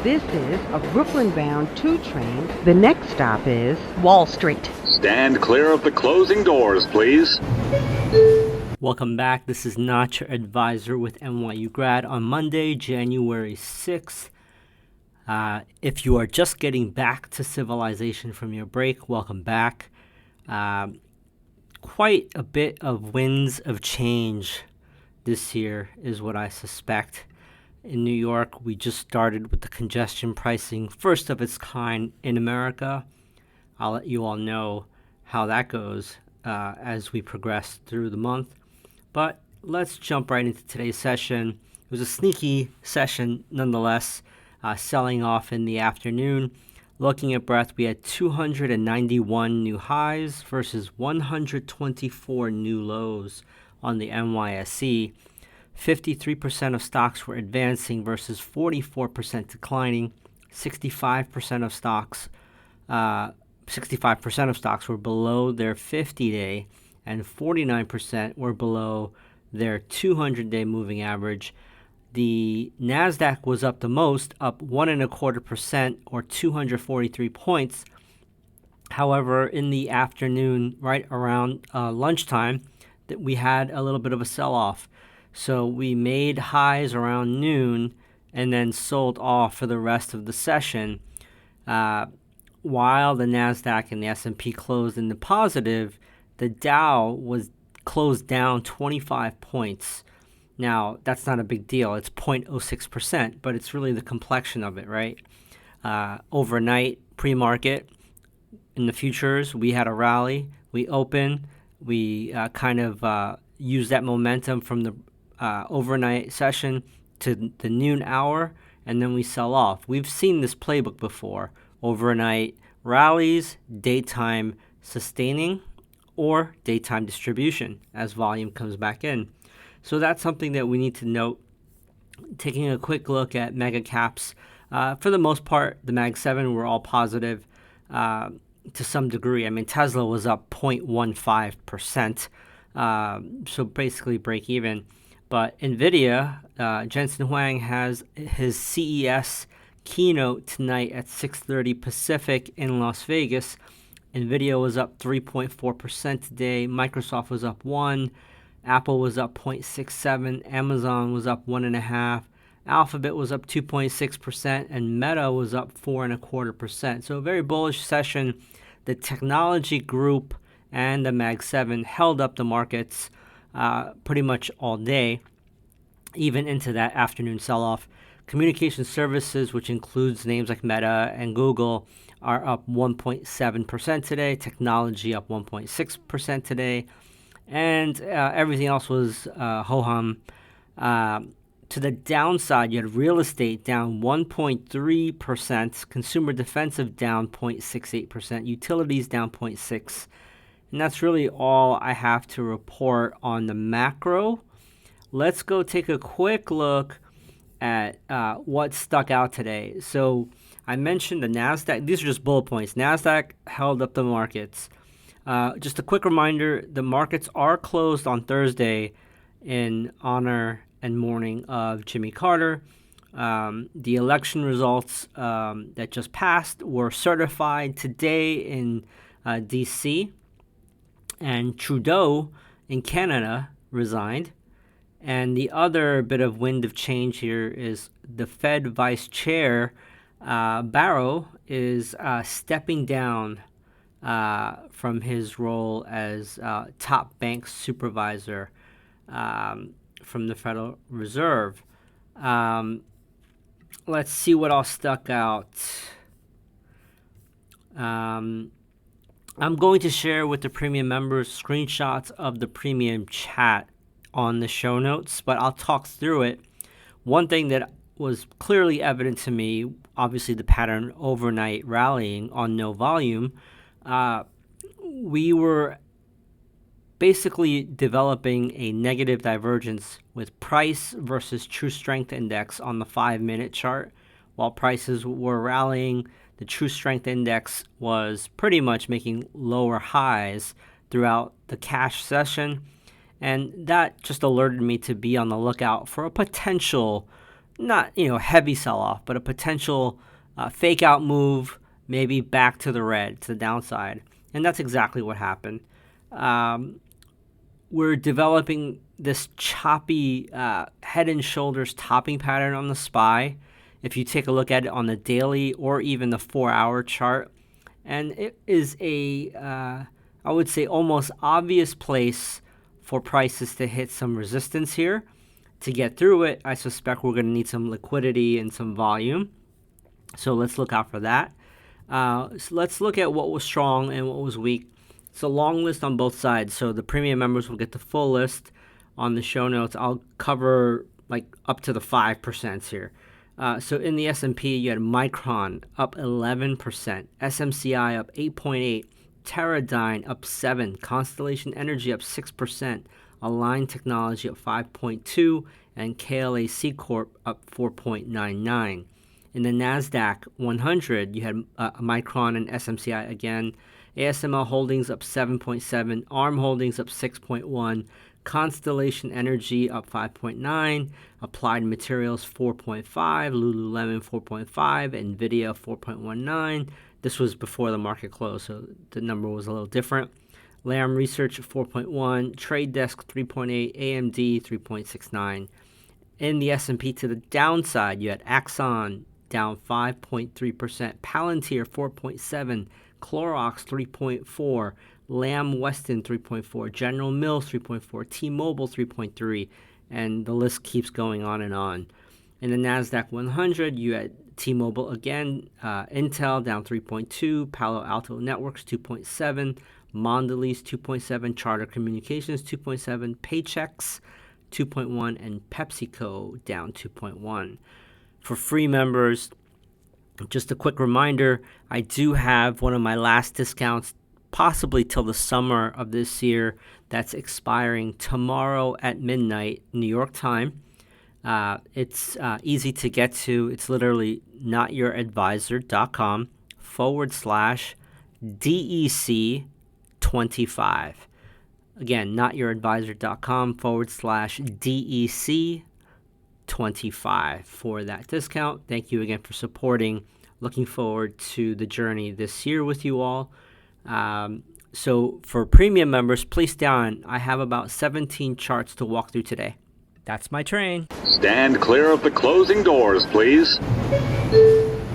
This is a Brooklyn-bound 2 train. The next stop is Wall Street. Stand clear of the closing doors, please. Welcome back. This is Not Your Advisor with NYU Grad on Monday, January 6th. If you are just getting back to civilization from your break, welcome back. Quite a bit of winds of change this year is what I suspect. In New York, we just started with the congestion pricing, first of its kind in America. I'll let you all know how that goes as we progress through the month. But let's jump right into today's session. It was a sneaky session nonetheless, selling off in the afternoon. Looking at breadth, we had 291 new highs versus 124 new lows on the NYSE. 53% of stocks were advancing versus 44% declining. 65% of stocks were below their 50-day, and 49% were below their 200-day moving average. The NASDAQ was up the most, up 1.25% or 243 points. However, in the afternoon, right around lunchtime, that we had a little bit of a sell-off. So we made highs around noon and then sold off for the rest of the session. While the NASDAQ and the S&P closed in the positive, the Dow was closed down 25 points. Now, that's not a big deal. It's 0.06%, but it's really the complexion of it, right? Overnight, pre-market, in the futures, we had a rally. We opened. We used that momentum from the overnight session to the noon hour, and then we sell off. We've seen this playbook before. Overnight rallies, daytime sustaining, or daytime distribution as volume comes back in. So that's something that we need to note. Taking a quick look at mega caps, for the most part, the Mag 7 were all positive to some degree. I mean, Tesla was up 0.15%, so basically break even. But NVIDIA, Jensen Huang has his CES keynote tonight at 6:30 Pacific in Las Vegas. NVIDIA was up 3.4% today. Microsoft was up 1%. Apple was up 0.67%. Amazon was up 1.5%. Alphabet was up 2.6%. And Meta was up 4.25%. So a very bullish session. The technology group and the Mag 7 held up the markets pretty much all day, even into that afternoon sell-off. Communication services, which includes names like Meta and Google, are up 1.7% today. Technology up 1.6% today. And everything else was ho-hum. To the downside, you had real estate down 1.3%, consumer defensive down 0.68%, utilities down 0.6%. And that's really all I have to report on the macro. Let's go take a quick look at what stuck out today. So I mentioned the NASDAQ. These are just bullet points. NASDAQ held up the markets. Just a quick reminder, the markets are closed on Thursday in honor and mourning of Jimmy Carter. The election results that just passed were certified today in D.C., and Trudeau in Canada resigned. And the other bit of wind of change here is the Fed Vice Chair, Barrow, is stepping down from his role as top bank supervisor from the Federal Reserve. Let's see what all stuck out. I'm going to share with the premium members screenshots of the premium chat on the show notes, but I'll talk through it. One thing that was clearly evident to me, obviously the pattern overnight rallying on no volume, we were basically developing a negative divergence with price versus true strength index on the 5-minute chart. While prices were rallying, the true strength index was pretty much making lower highs throughout the cash session. And that just alerted me to be on the lookout for a potential not, heavy sell-off, but a potential fake out move, maybe back to the red, to the downside. And that's exactly what happened. We're developing this choppy head and shoulders topping pattern on the SPY. If you take a look at it on the daily or even the 4-hour chart, and it is I would say, almost obvious place for prices to hit some resistance here. To get through it, I suspect we're going to need some liquidity and some volume. So let's look out for that. So let's look at what was strong and what was weak. It's a long list on both sides, so the premium members will get the full list on the show notes. I'll cover like up to the 5% here. So in the S&P, you had Micron up 11%, SMCI up 8.8%, Teradyne up 7%, Constellation Energy up 6%, Align Technology up 5.2%, and KLAC Corp up 4.99%. In the NASDAQ 100, you had Micron and SMCI again. ASML Holdings up 7.7%, ARM Holdings up 6.1%, Constellation Energy up 5.9%, Applied Materials 4.5%, Lululemon 4.5%, NVIDIA 4.19%. This was before the market closed, so the number was a little different. Lam Research 4.1%, Trade Desk 3.8%, AMD 3.69%. In the S&P to the downside, you had Axon down 5.3%, Palantir 4.7%, Clorox 3.4%, Lamb Weston 3.4%, General Mills 3.4%, T-Mobile 3.3%, and the list keeps going on and on. In the NASDAQ 100, you had T-Mobile again, Intel down 3.2%, Palo Alto Networks 2.7%, Mondelez 2.7%, Charter Communications 2.7%, Paychex 2.1%, and PepsiCo down 2.1%. For free members, just a quick reminder, I do have one of my last discounts, possibly till the summer of this year, that's expiring tomorrow at midnight, New York time. It's easy to get to. It's literally notyouradvisor.com/DEC25. Again, notyouradvisor.com/DEC25 for that discount. Thank you again for supporting. Looking forward to the journey this year with you all. So for premium members, please stay on. I have about 17 charts to walk through today. That's my train. Stand clear of the closing doors, please.